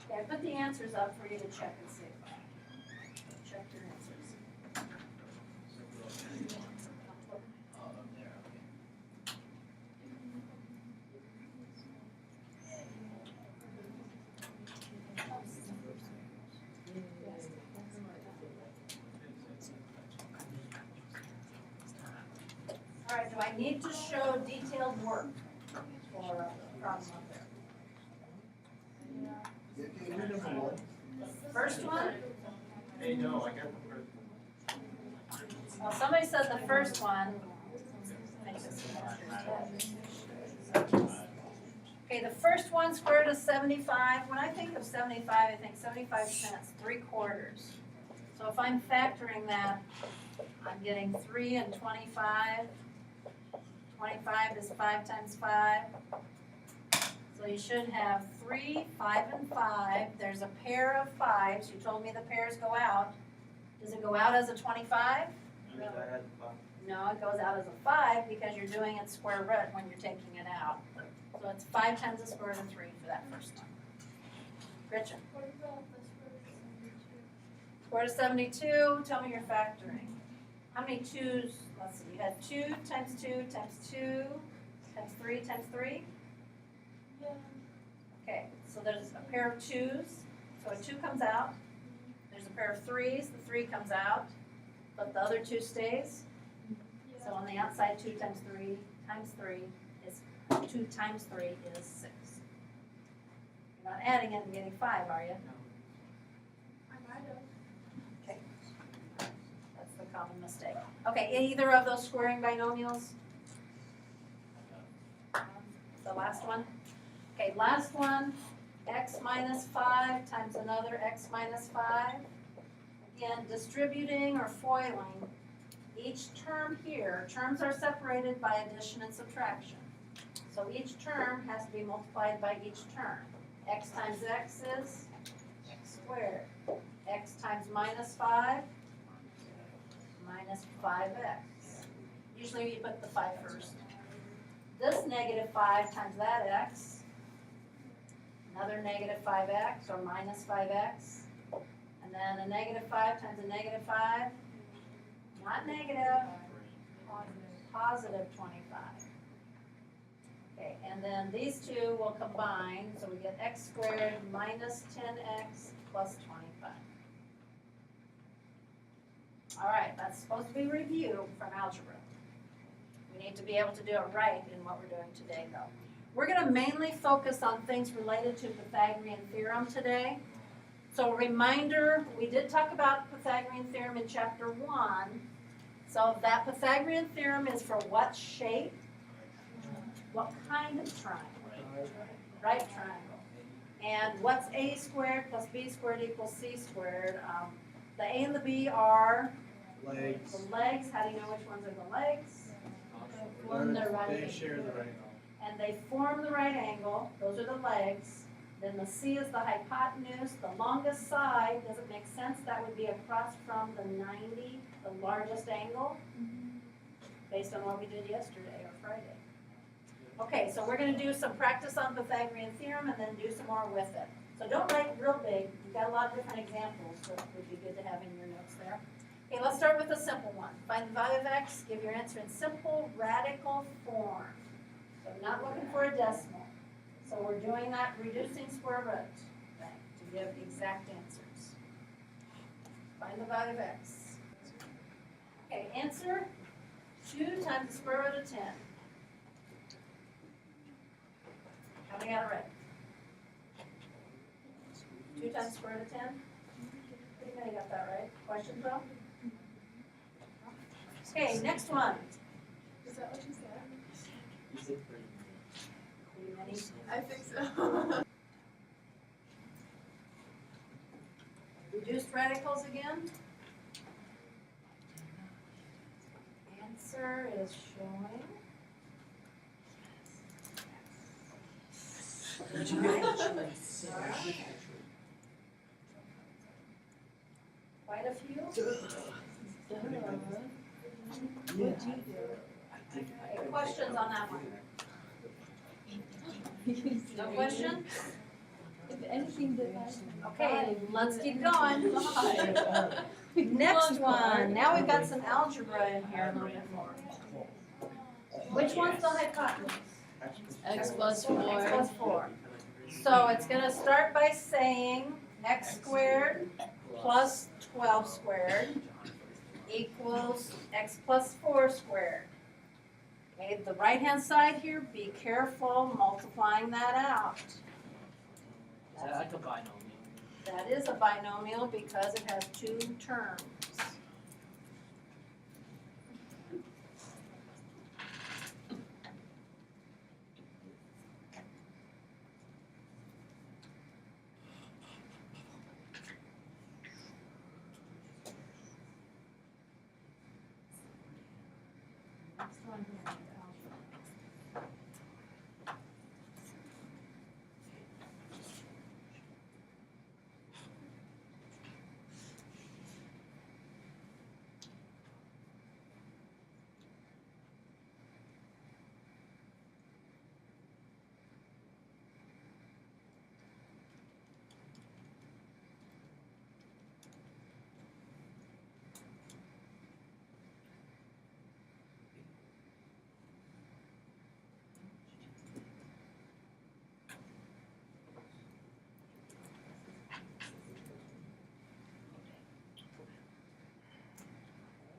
Okay, I put the answers up for you to check and see. Check your answers. All right, do I need to show detailed work for a problem up there? First one? Hey, no, I got Well, somebody said the first one. Okay, the first one, square root of 75. When I think of 75, I think 75 cents, 3/4. So if I'm factoring that, I'm getting 3 and 25. 25 is 5 times 5. So you should have 3, 5, and 5. There's a pair of 5s. You told me the pairs go out. Does it go out as a 25? No, it goes out as a 5 because you're doing it square root when you're taking it out. So it's 5 times the square root of 3 for that first one. Gretchen? What about the Square root of 72, tell me your factoring. How many 2's? Let's see, you had 2 times 2 times 2 times 3 times 3? Yeah. Okay, so there's a pair of 2's, so a 2 comes out. There's a pair of 3's, the 3 comes out, but the other 2 stays. So on the outside, 2 times 3 times 3 is 2 times 3 is 6. You're not adding it and getting 5, are you? I might have. Okay. That's the common mistake. Okay, either of those squaring binomials? The last one? Okay, last one, x minus 5 times another x minus 5. Again, distributing or foiling. Each term here, terms are separated by addition and subtraction. So each term has to be multiplied by each term. X times x is x squared. X times minus 5, minus 5x. Usually you put the 5 first. This negative 5 times that x, another negative 5x or minus 5x, and then a negative 5 times a negative 5, not negative, positive 25. Okay, and then these two will combine, so we get x squared minus 10x plus 25. All right, that's supposed to be review from algebra. We need to be able to do it right in what we're doing today, though. We're going to mainly focus on things related to Pythagorean theorem today. So reminder, we did talk about Pythagorean theorem in chapter 1. So that Pythagorean theorem is for what shape? What kind of triangle? Right triangle. And what's a squared plus b squared equals c squared? The a and the b are Legs. the legs. How do you know which ones are the legs? They share the right angle. And they form the right angle. Those are the legs. Then the c is the hypotenuse. The longest side, does it make sense? That would be across from the 90, the largest angle, based on what we did yesterday or Friday. Okay, so we're going to do some practice on Pythagorean theorem and then do some more with it. So don't write real big. We've got a lot of different examples that would be good to have in your notes there. Okay, let's start with a simple one. Find the value of x, give your answer in simple radical form. So we're not looking for a decimal. So we're doing that reducing square root thing to give exact answers. Find the value of x. Okay, answer 2 times the square root of 10. How many got it right? 2 times the square root of 10? Pretty many got that right. Questions, though? Okay, next one. Is that what you said? Pretty many. I think so. Reduced radicals again. Answer is showing. Quite a few. Okay, questions on that one? No question? If anything divides. Okay, let's keep going. Next one, now we've got some algebra in here a little bit more. Which one's the hypotenuse? X plus X 4. plus 4. So it's gonna start by saying x squared plus 12 squared equals x plus 4 squared. Okay, the right-hand side here, be careful multiplying that out. Is that like a binomial? That is a binomial because it has two terms. Next one here.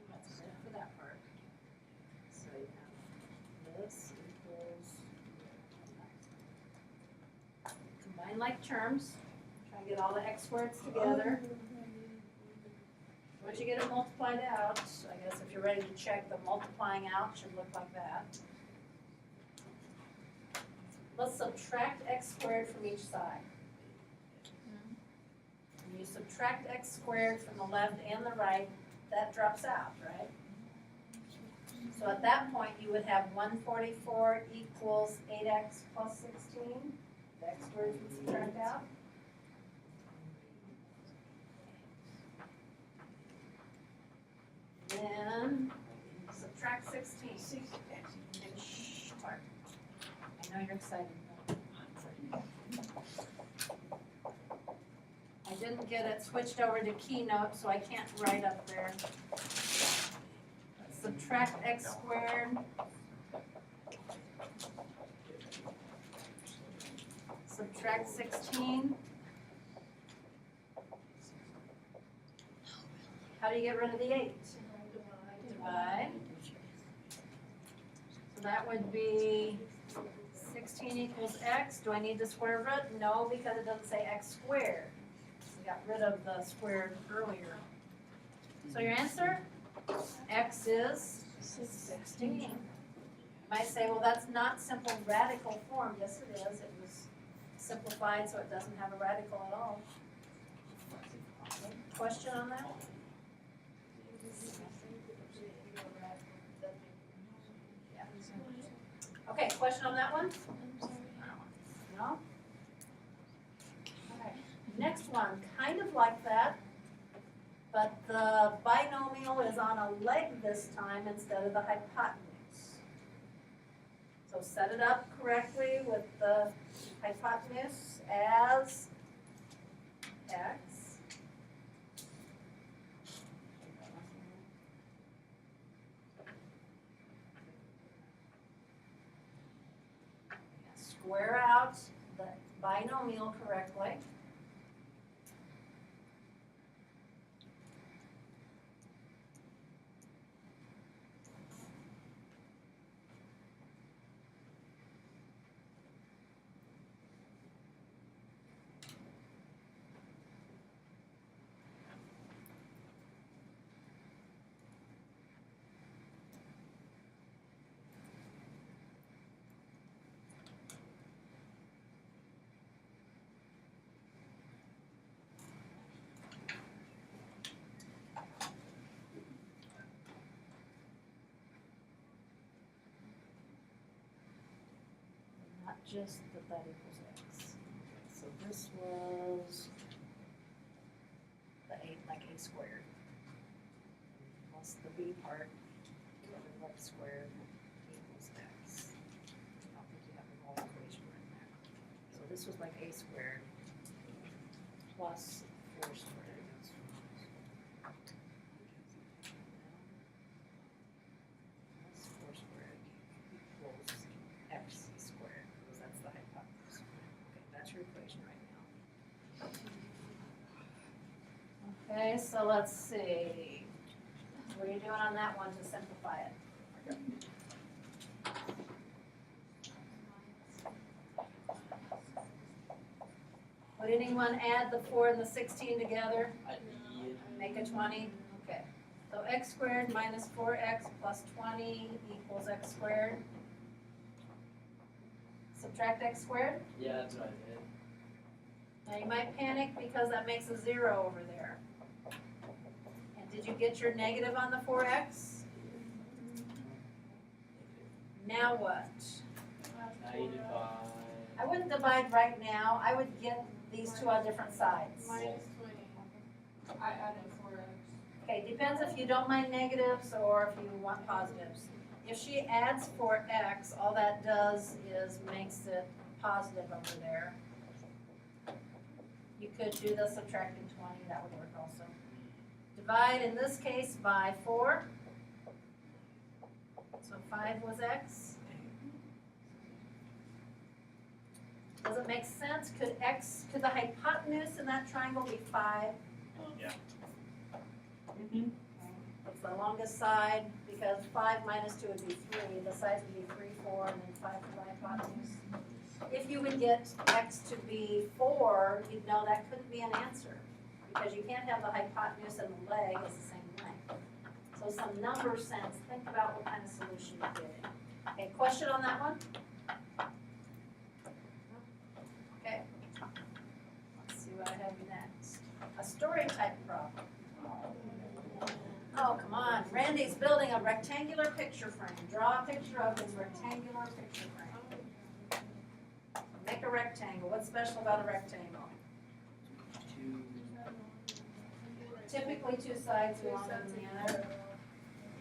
That's it for that part. So you have this equals, combine like terms, try and get all the x squareds together. Once you get it multiplied out, I guess if you're ready to check, the multiplying out should look like that. Let's subtract x squared from each side. When you subtract x squared from the left and the right, that drops out, right? So at that point, you would have 144 equals 8x plus 16. The x squared would subtract out. Then subtract 16. Shh, Clark. I know you're excited. I didn't get it switched over to Keynote, so I can't write up there. Subtract x squared. Subtract 16. How do you get rid of the 8? Divide. So that would be 16 equals x. Do I need the square root? No, because it doesn't say x squared. We got rid of the squared earlier. So your answer? X is 16. You might say, well, that's not simple radical form. Yes, it is. It was simplified so it doesn't have a radical at all. Question on that? Yeah. Okay, question on that one? No? Okay. Next one, kind of like that, but the binomial is on a leg this time instead of the hypotenuse. So set it up correctly with the hypotenuse as x. Square out the binomial correctly. Not just that equals x. So this was the 8, like a squared. Plus the b part, like squared equals x. I don't think you have the whole equation right there. this was like a squared plus 4 squared. Plus 4 squared equals x squared, because that's the hypotenuse. Okay, that's your equation right now. Okay, so let's see. What are you doing on that one to simplify it? Would anyone add the 4 and the 16 together? I need, Make a 20? Okay. So x squared minus 4x plus 20 equals x squared. Subtract x squared. yeah, that's what I did. Now you might panic because that makes a 0 over there. And did you get your negative on the 4x? Now what? Now you divide. I wouldn't divide right now. I would get these two on different sides. Minus 20. I added 4x. Okay, depends if you don't mind negatives or if you want positives. If she adds 4x, all that does is makes it positive over there. You could do the subtracting 20, that would work also. Divide, in this case, by 4. So 5 was x. Does it make sense? Could the hypotenuse in that triangle be 5? Yeah. It's the longest side, because 5 minus 2 would be 3. The sides would be 3, 4, and then 5 for the hypotenuse. If you would get x to be 4, you'd know that couldn't be an answer, because you can't have the hypotenuse and the leg as the same length. So some number sense, think about what kind of solution you're getting. Okay, question on that one? Okay. Let's see what I have next. A story type problem. Oh, come on. Randy's building a rectangular picture frame. Draw a picture of his rectangular picture frame. Make a rectangle. What's special about a rectangle? Typically 2 sides longer than the other.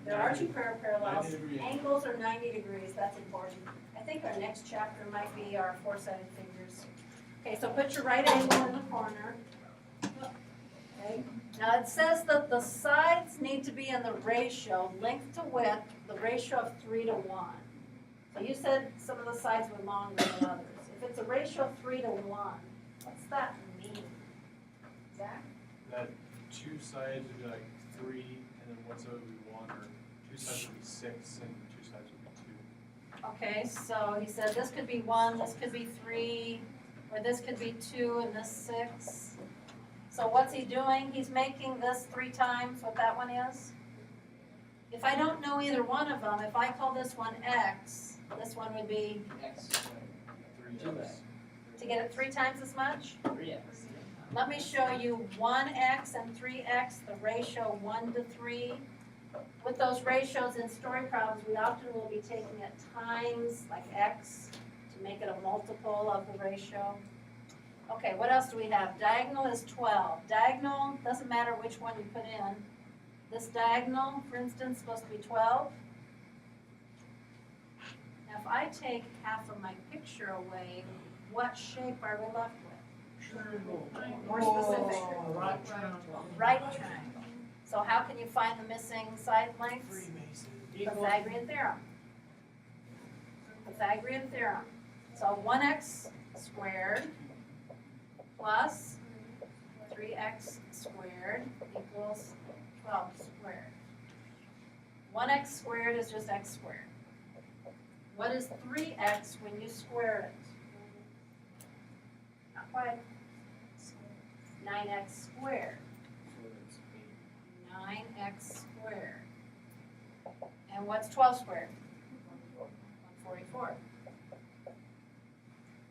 There are 2 parallels. 90 degree Angles are 90 degrees. That's important. I think our next chapter might be our 4-sided figures. Okay, so put your right angle in the corner. Okay. Now it says that the sides need to be in the ratio, length to width, the ratio of 3 to 1. So you said some of the sides were longer than others. If it's a ratio of 3 to 1, what's that mean? Zach? That 2 sides would be like 3, and then one side would be 1, or 2 sides would be 6, and 2 sides would be 2. Okay, so he said this could be 1, this could be 3, or this could be 2, and this 6. So what's he doing? He's making this 3 times what that one is. If I don't know either one of them, if I call this one x, this one would be, X squared. 3x. to get it 3 times as much? 3x. Let me show you 1x and 3x, the ratio 1 to 3. With those ratios in story problems, we often will be taking it times, like x, to make it a multiple of the ratio. Okay, what else do we have? Diagonal is 12. Diagonal, doesn't matter which one you put in. This diagonal, for instance, is supposed to be 12. Now, if I take half of my picture away, what shape are we left with? More specific. Right triangle. Right triangle. So how can you find the missing side lengths? Pythagorean theorem. Pythagorean theorem. So 1x squared plus 3x squared equals 12 squared. 1x squared is just x squared. What is 3x when you square it? Not quite. 9x squared. 9x squared. And what's 12 squared? 144.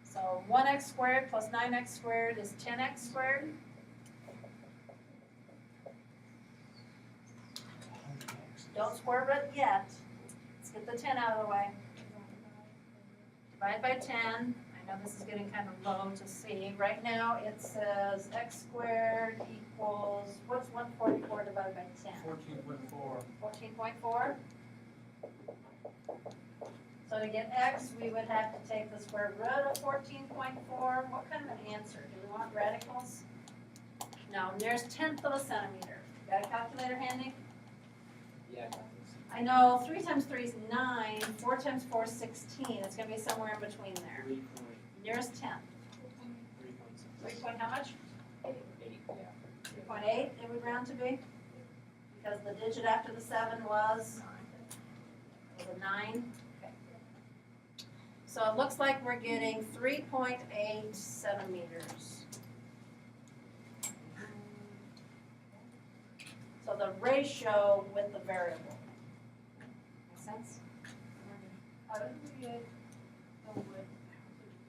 So 1x squared plus 9x squared is 10x squared. Don't square it yet. Let's get the 10 out of the way. Divide by 10. I know this is getting kind of low to see. Right now it says x squared equals, what's 144 divided by 10? 14.4. 14.4. So to get x, we would have to take the square root of 14.4. What kind of an answer? Do we want radicals? No, nearest tenth of a centimeter. Got a calculator handy? Yeah. I know 3 times 3 is 9, 4 times 4 is 16. It's gonna be somewhere in between there. 3.8. Nearest tenth. 3 point how much? 8, yeah. 3.8 it would round to be? Because the digit after the 7 was a 9. Okay. So it looks like we're getting 3.8 centimeters. So the ratio with the variable. Make sense? How did we get the width to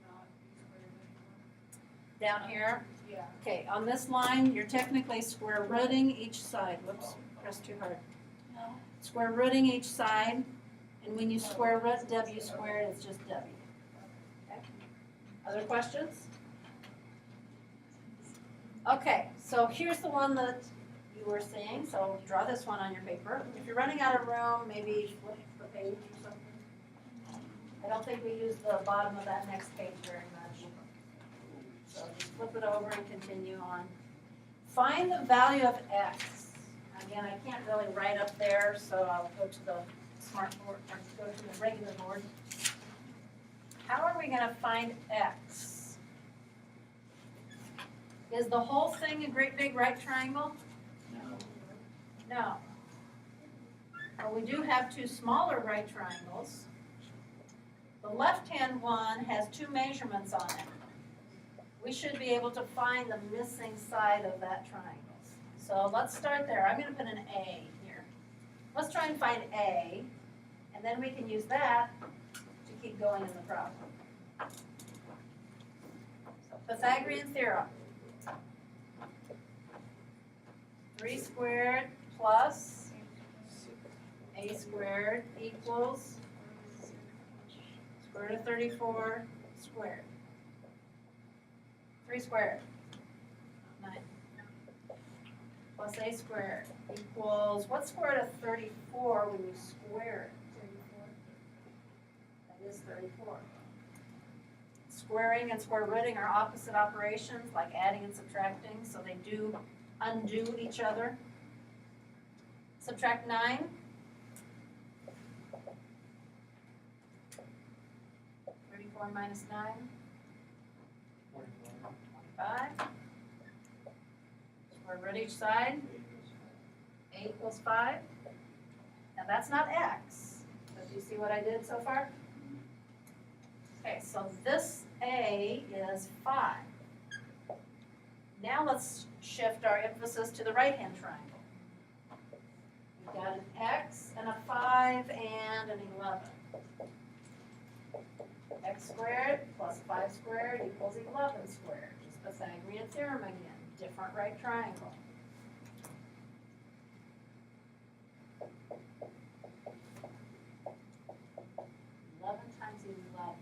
not be square root Down here, anymore? Yeah. okay, on this line, you're technically square rooting each side. Whoops, pressed too hard. Square rooting each side, and when you square root w squared, it's just w. Okay. Other questions? Okay, so here's the one that you were seeing, so draw this one on your paper. If you're running out of room, maybe flip the page or something. I don't think we use the bottom of that next page very much. So just flip it over and continue on. Find the value of x. Again, I can't really write up there, so I'll go to the smart board, or go to the regular board. How are we gonna find x? Is the whole thing a great big right triangle? No. But we do have 2 smaller right triangles. The left-hand one has 2 measurements on it. We should be able to find the missing side of that triangle. So let's start there. I'm going to put an A here. Let's try and find A, and then we can use that to keep going in the problem. So Pythagorean theorem. 3 squared plus a squared equals square root of 34 squared. 3 squared. 9. Plus a squared equals, what's square root of 34 when you square it? 34. That is 34. Squaring and square rooting are opposite operations, like adding and subtracting, so they do undo each other. Subtract 9. 34 minus 9. 25. Square root each side. 8 equals 5. Now that's not x, but do you see what I did so far? Okay, so this a is 5. Now let's shift our emphasis to the right-hand triangle. We've got an x and a 5 and an 11. X squared plus 5 squared equals 11 squared. Just Pythagorean theorem again. Different right triangle. Times 11.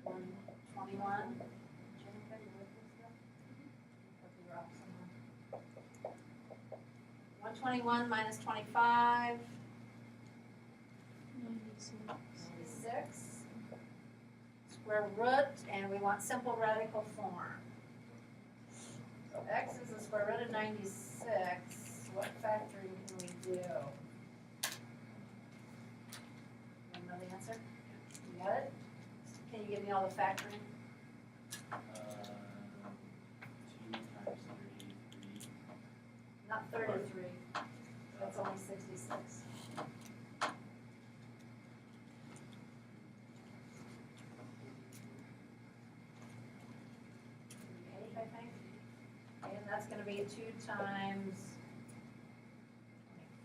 121. 121 minus 25. 96. Square root, and we want simple radical form. So x is the square root of 96. What factoring can we do? You know the answer? You got it? Can you give me all the factoring? 2 times 33. Not 33. That's only 66. 8, I think. And that's going to be 2 times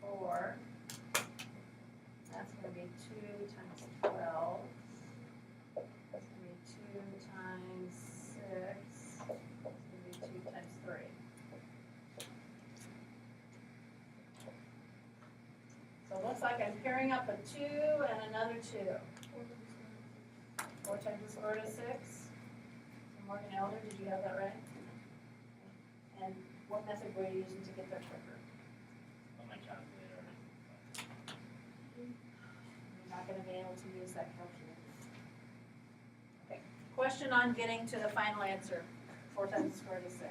24. That's going to be 2 times 12. That's going to be 2 times 6. That's going to be 2 times 3. So it looks like I'm pairing up a 2 and another 2. 4 times the square root of 6. So Morgan Elder, did you have that right? And what method were you using to get there quicker? On my calculator. not gonna be able to use that calculator. Okay, question on getting to the final answer, 4 times the square root of 6.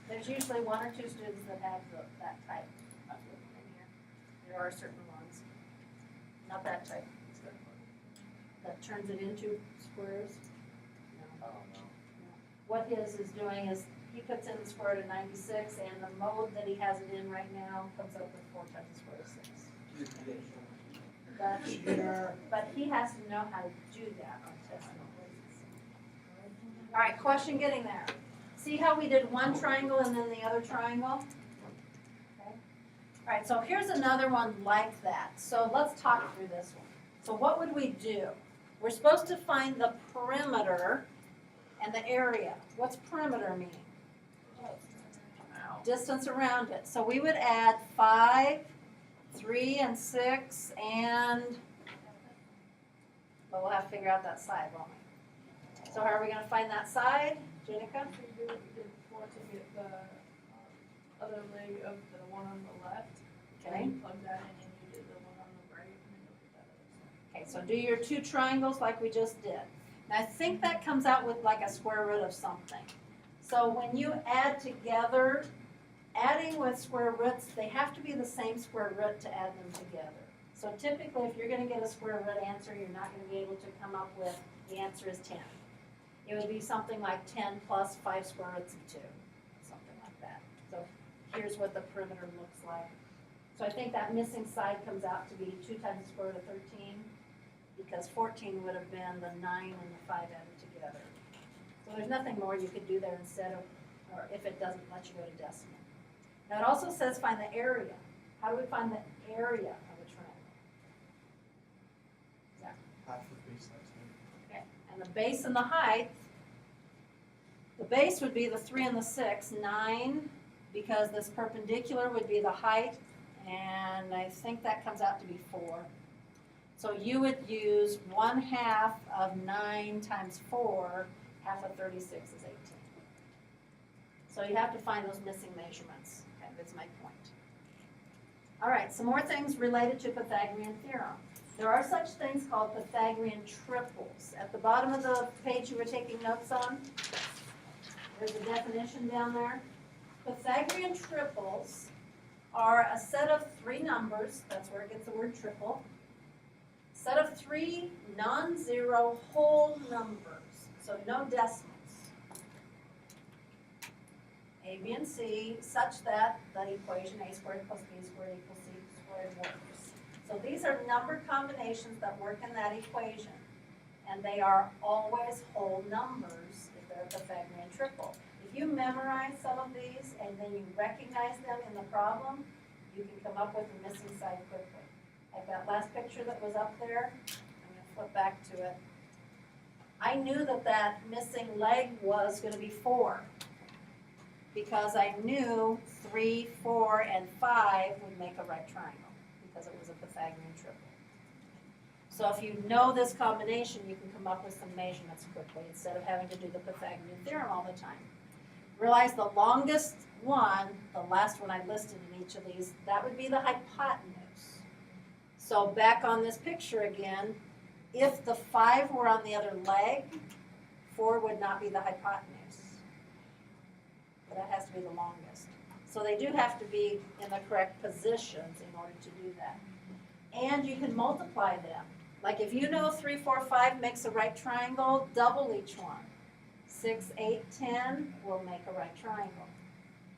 There's usually 1 or 2 students that have that type in here. There are certain ones, not that type, that turns it into squares. No. Oh, no. What his is doing is, he puts in the square root of 96, and the mode that he has it in right now comes up with 4 times the square root of 6. But he has to know how to do that on test basis. All right, question getting there. See how we did one triangle and then the other triangle? Okay. All right, so here's another one like that. So let's talk through this one. So what would we do? We're supposed to find the perimeter and the area. What's perimeter mean? Distance around it. So we would add 5, 3, and 6, and, but we'll have to figure out that side, won't we? So how are we going to find that side, Jenica? So you did 4 to get the other leg of the one on the left. Okay. And you plug that in and you did the one on the right and then you'll get that other side. Okay, so do your 2 triangles like we just did. Now I think that comes out with like a square root of something. So when you add together, adding with square roots, they have to be the same square root to add them together. So typically, if you're going to get a square root answer, you're not going to be able to come up with, the answer is 10. It would be something like 10 plus 5 square roots of 2, something like that. So here's what the perimeter looks like. So I think that missing side comes out to be 2 times the square root of 13, because 14 would have been the 9 and the 5 added together. So there's nothing more you could do there instead of, or if it doesn't let you go to decimal. Now it also says find the area. How do we find the area of a triangle? Half the base times Okay, and the base and the height, the base would be the 3 and the 6, 9, because this perpendicular would be the height, and I think that comes out to be 4. So you would use 1/2 of 9 times 4, half of 36 is 18. So you have to find those missing measurements. Okay, that's my point. All right, some more things related to Pythagorean theorem. There are such things called Pythagorean triples. At the bottom of the page you were taking notes on, there's a definition down there. Pythagorean triples are a set of 3 numbers, that's where it gets the word triple, set of 3 non-zero whole numbers, so no decimals. A, B, and C, such that the equation a squared plus b squared equals c squared works. So these are number combinations that work in that equation, and they are always whole numbers if they're a Pythagorean triple. If you memorize some of these and then you recognize them in the problem, you can come up with the missing side quickly. Like that last picture that was up there, I'm going to flip back to it. I knew that that missing leg was going to be 4. Because I knew 3, 4, and 5 would make a right triangle, because it was a Pythagorean triple. So if you know this combination, you can come up with some measurements quickly, instead of having to do the Pythagorean theorem all the time. Realize the longest one, the last one I listed in each of these, that would be the hypotenuse. So back on this picture again, if the 5 were on the other leg, 4 would not be the hypotenuse. That has to be the longest. So they do have to be in the correct positions in order to do that. And you can multiply them. Like if you know 3, 4, 5 makes a right triangle, double each one. 6, 8, 10 will make a right triangle.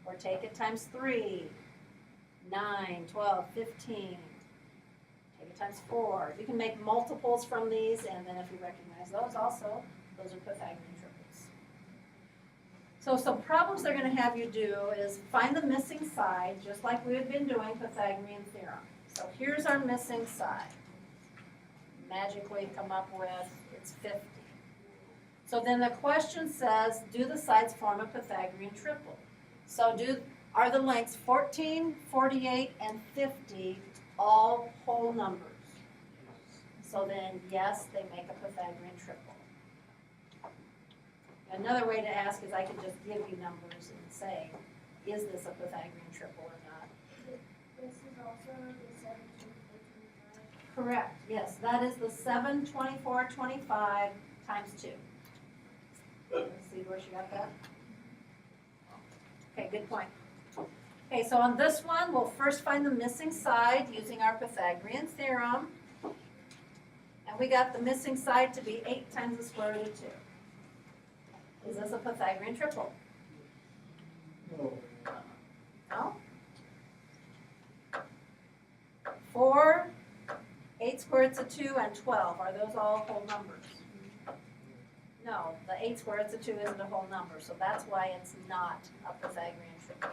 Or take it times 3, 9, 12, 15. Take it times 4. You can make multiples from these, and then if you recognize those also, those are Pythagorean triples. So some problems they're going to have you do is find the missing side, just like we had been doing Pythagorean theorem. So here's our missing side. Magically come up with, it's 50. So then the question says, do the sides form a Pythagorean triple? So are the lengths 14, 48, and 50 all whole numbers? So then, yes, they make a Pythagorean triple. Another way to ask is I could just give you numbers and say, is this a Pythagorean triple or not? This is also the 17, 14, 5. Correct, yes, that is the 7, 24, 25 times 2. Let's see where she got that. Okay, good point. Okay, so on this one, we'll first find the missing side using our Pythagorean theorem. And we got the missing side to be 8 times the square root of 2. Is this a Pythagorean triple? No? 4, 8 squared is a 2, and 12. Are those all whole numbers? No, the 8 squared is a 2 isn't a whole number, so that's why it's not a Pythagorean triple.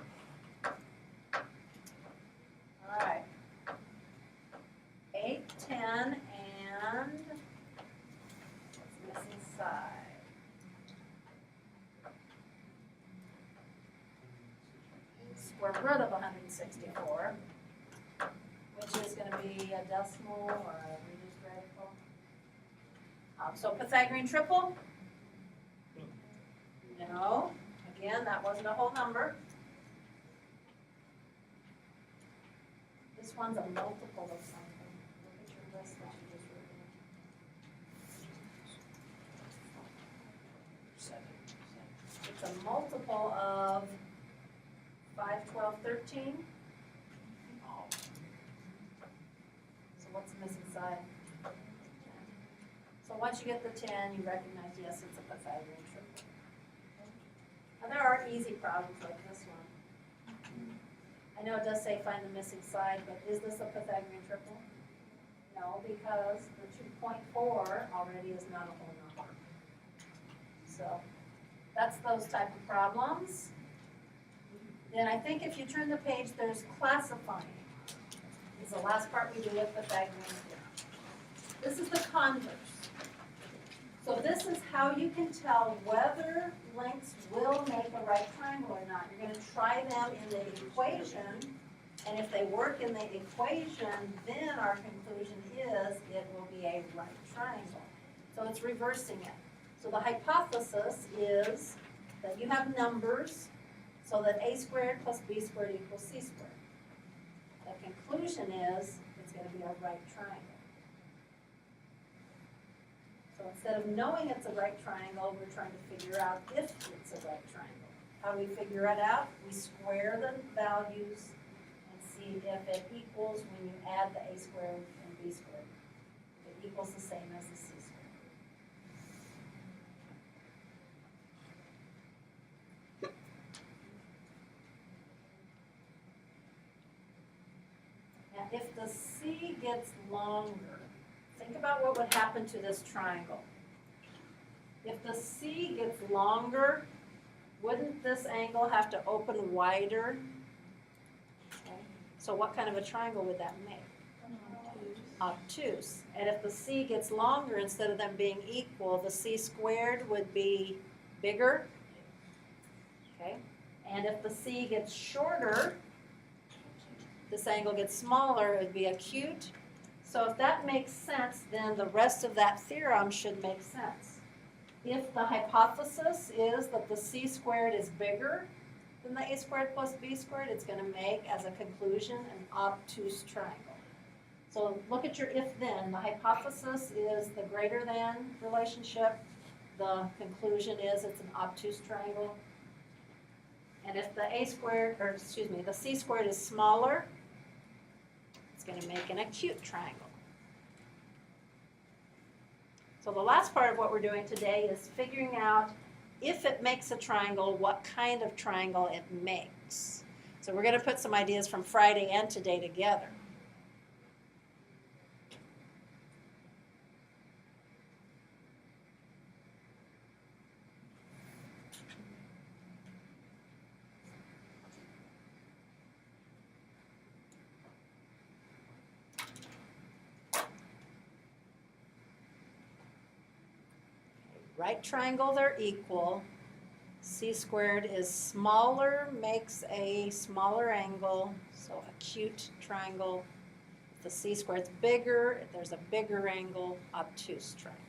All right. 8, 10, and what's missing side? Square root of 164, which is going to be a decimal or a reduced radical. So Pythagorean triple? No. Again, that wasn't a whole number. This one's a multiple of something. Look at your list that you just wrote. It's a multiple of 5, 12, 13. So what's the missing side? 10. So once you get the 10, you recognize, yes, it's a Pythagorean triple. And there are easy problems like this one. I know it does say find the missing side, but is this a Pythagorean triple? No, because the 2.4 already is not a whole number. So that's those type of problems. Then I think if you turn the page, there's classifying. It's the last part we do with Pythagorean theorem. This is the converse. So this is how you can tell whether lengths will make a right triangle or not. You're going to try them in the equation, and if they work in the equation, then our conclusion is it will be a right triangle. So it's reversing it. So the hypothesis is that you have numbers so that a squared plus b squared equals c squared. The conclusion is it's going to be a right triangle. So instead of knowing it's a right triangle, we're trying to figure out if it's a right triangle. How do we figure it out? We square the values and see if it equals when you add the a squared and b squared. If it equals the same as the c squared. Now, if the c gets longer, think about what would happen to this triangle. If the c gets longer, wouldn't this angle have to open wider? Okay. So what kind of a triangle would that make? Obtuse. And if the c gets longer, instead of them being equal, the c squared would be bigger. Okay. And if the c gets shorter, this angle gets smaller, it would be acute. So if that makes sense, then the rest of that theorem should make sense. If the hypothesis is that the c squared is bigger than the a squared plus b squared, it's going to make, as a conclusion, an obtuse triangle. So look at your if-then. The hypothesis is the greater than relationship. The conclusion is it's an obtuse triangle. And if the the c squared is smaller, it's going to make an acute triangle. So the last part of what we're doing today is figuring out if it makes a triangle, what kind of triangle it makes. So we're going to put some ideas from Friday and today together. Right triangles are equal. C squared is smaller, makes a smaller angle, so acute triangle. If the c squared is bigger, if there's a bigger angle, obtuse triangle.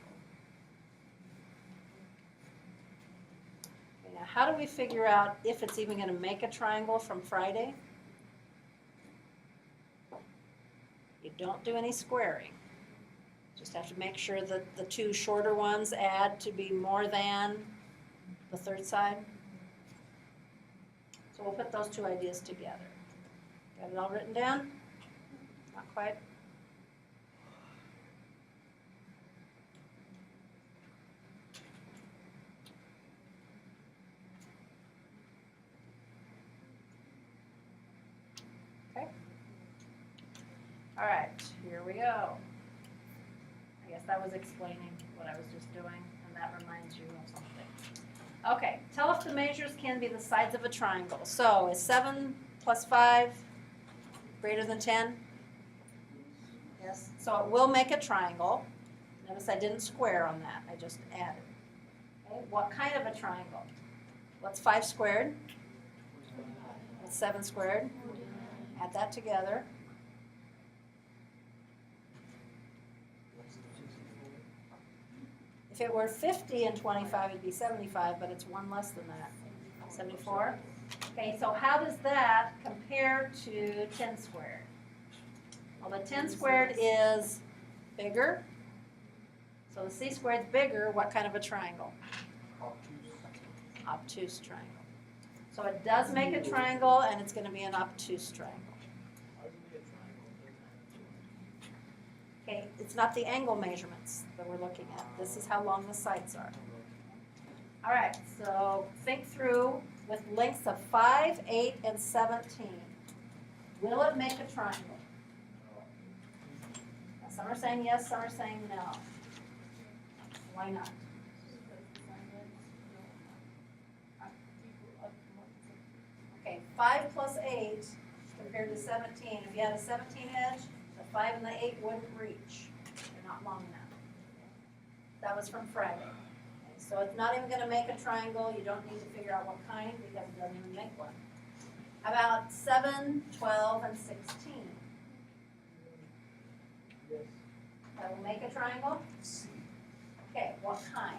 Okay, now how do we figure out if it's even going to make a triangle from Friday? You don't do any squaring. Just have to make sure that the two shorter ones add to be more than the third side. So we'll put those two ideas together. Got it all written down? Not quite? Okay. All right, here we go. I guess that was explaining what I was just doing, and that reminds you of something. Okay, tell if the measures can be the sides of a triangle. So is 7 plus 5 greater than 10? Yes. So it will make a triangle. Notice I didn't square on that, I just added. Okay, what kind of a triangle? What's 5 squared? What's 7 squared? Add that together. If it were 50 and 25, it'd be 75, but it's one less than that. 74? Okay, so how does that compare to 10 squared? Well, the 10 squared is bigger. So the c squared's bigger. What kind of a triangle? Obtuse triangle. So it does make a triangle, and it's going to be an obtuse triangle. Okay, it's not the angle measurements that we're looking at. This is how long the sides are. All right, so think through with lengths of 5, 8, and 17. Will it make a triangle? Now, some are saying yes, some are saying no. Why not? Okay, 5 plus 8 compared to 17. If you had a 17 edge, the 5 and the 8 wouldn't reach. They're not long enough. That was from Friday. Okay, so it's not even going to make a triangle. You don't need to figure out what kind because it doesn't even make one. How about 7, 12, and 16? That will make a triangle? Okay, what kind?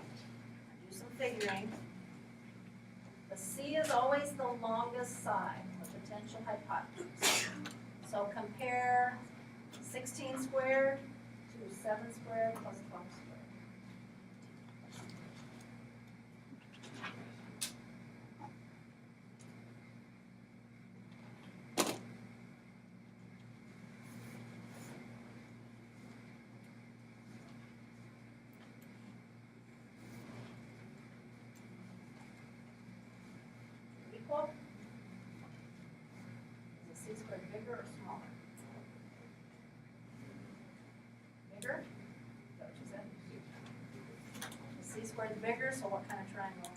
Do some figuring. The C is always the longest side, the potential hypotenuse. So compare 16 squared to 7 squared plus 12 squared. Equal? Is the c squared bigger or smaller? Bigger? Is that what you said? The c squared is bigger, so what kind of triangle?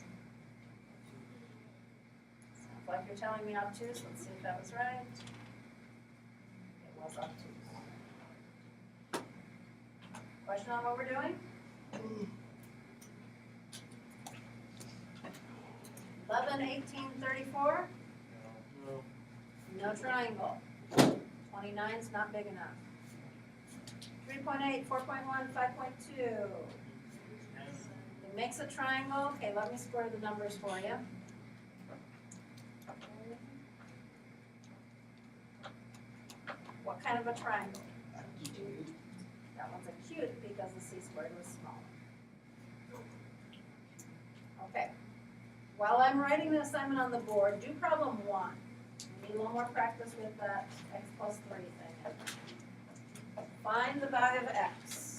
Sounds like you're telling me obtuse. Let's see if that was right. It was obtuse. Question on what we're doing? 11, 18, 34? No. No triangle. 29 is not big enough. 3.8, 4.1, 5.2. It makes a triangle. Okay, let me square the numbers for you. What kind of a triangle? That one's acute because the c squared was smaller. Okay. While I'm writing the assignment on the board, do problem 1. We need a little more practice with that x plus 3 thing. Find the value of x.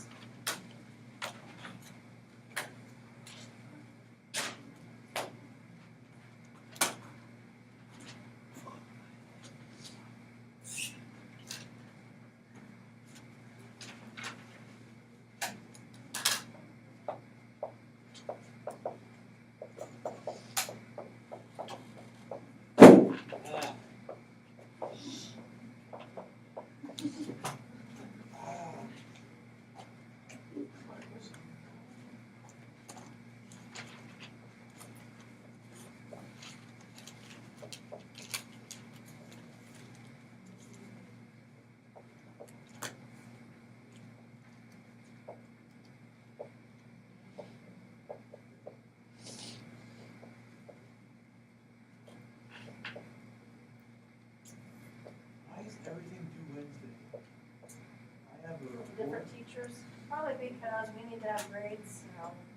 Why is everything due Wednesday? I have a report. Different teachers. Probably because we need to have grades,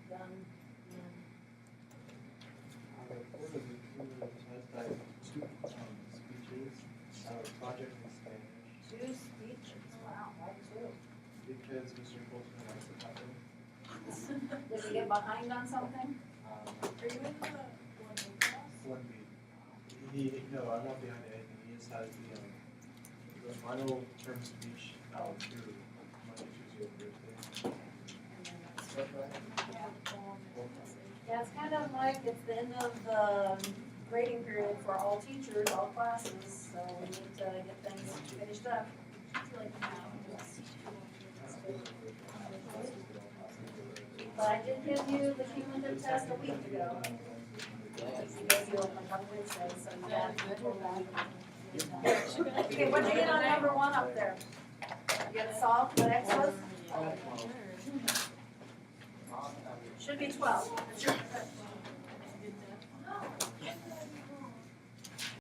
done in, What was it, test, I, two, speeches, project in Spanish, 2 speeches, wow, why 2? because Mr. Boltzmann likes to talk to me. Did we get behind on something? Are you in the one A class? One B. No, I'm not behind anything, he just has the final term speech, through Monday, Tuesday, Thursday. Yeah, it's kind of like, it's the end of the grading period for all teachers, all classes, so we need to get things finished up. But I did give you the cumulative test a week ago. You gave you like a Wednesday, so you got Okay, what'd you get on number 1 up there? You got solved, what X was? Should be 12.